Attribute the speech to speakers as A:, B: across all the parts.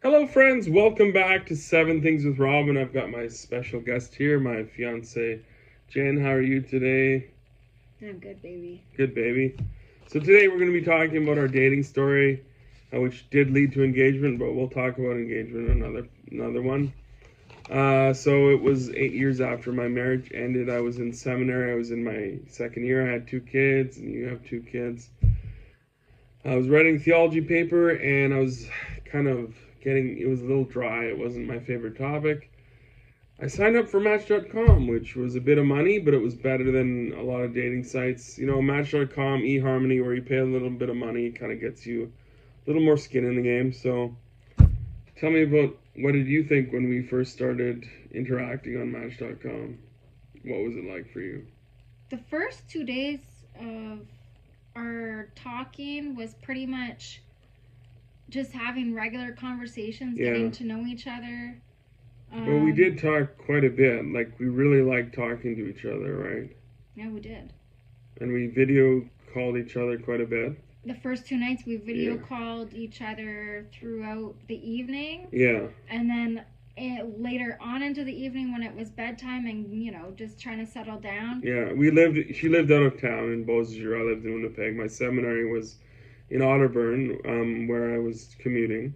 A: Hello, friends. Welcome back to Seven Things with Robin. I've got my special guest here, my fiance, Jen. How are you today?
B: I'm good, baby.
A: Good, baby. So today we're going to be talking about our dating story, which did lead to engagement, but we'll talk about engagement another one. So it was 8 years after my marriage ended. I was in seminary. I was in my second year. I had two kids, and you have two kids. I was writing a theology paper, and I was kind of it was a little dry. It wasn't my favorite topic. I signed up for Match.com, which was a bit of money, but it was better than a lot of dating sites. You know, Match.com, eHarmony, where you pay a little bit of money, kind of gets you a little more skin in the game. So tell me about, what did you think when we first started interacting on Match.com? What was it like for you?
B: The first 2 days of our talking was pretty much just having regular conversations,
A: Yeah.
B: getting to know each other.
A: Well, we did talk quite a bit. Like, we really liked talking to each other, right?
B: Yeah, we did.
A: And we video called each other quite a bit.
B: The first 2 nights we video called each other throughout the evening.
A: Yeah.
B: And then later on into the evening when it was bedtime and, just trying to settle down.
A: Yeah, she lived out of town in Beausejour. I lived in Winnipeg. My seminary was in Otterburn, where I was commuting.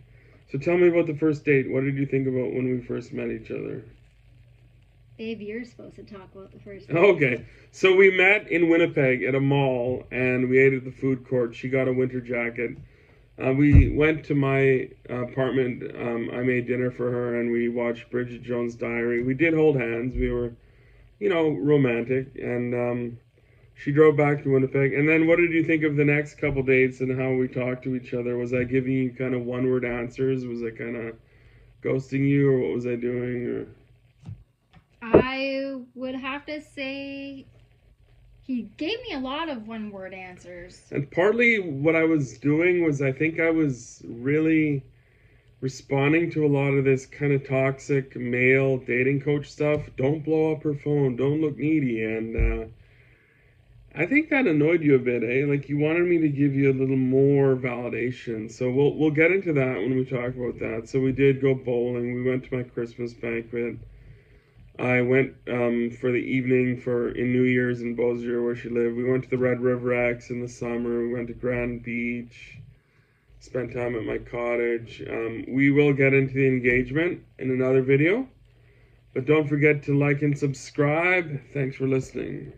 A: So tell me about the first date. What did you think about when we first met each other?
B: Babe, you're supposed to talk about the first date.
A: Okay, so we met in Winnipeg at a mall, and we ate at the food court. She got a winter jacket. We went to my apartment. I made dinner for her, and we watched Bridget Jones' Diary. We did hold hands. We were, romantic, and she drove back to Winnipeg. And then what did you think of the next couple dates and how we talked to each other? Was I giving you kind of one-word answers? Was I kind of ghosting you, or what was I doing? Or
B: I would have to say he gave me a lot of one-word answers.
A: And partly what I was doing was, I think I was really responding to a lot of this kind of toxic male dating coach stuff. Don't blow up her phone. Don't look needy. And I think that annoyed you a bit, eh? Like, you wanted me to give you a little more validation. So we'll get into that when we talk about that. So we did go bowling. We went to my Christmas banquet. I went for the evening in New Year's in Beausejour, where she lived. We went to the Red River X in the summer. We went to Grand Beach. Spent time at my cottage. We will get into the engagement in another video. But don't forget to like and subscribe. Thanks for listening.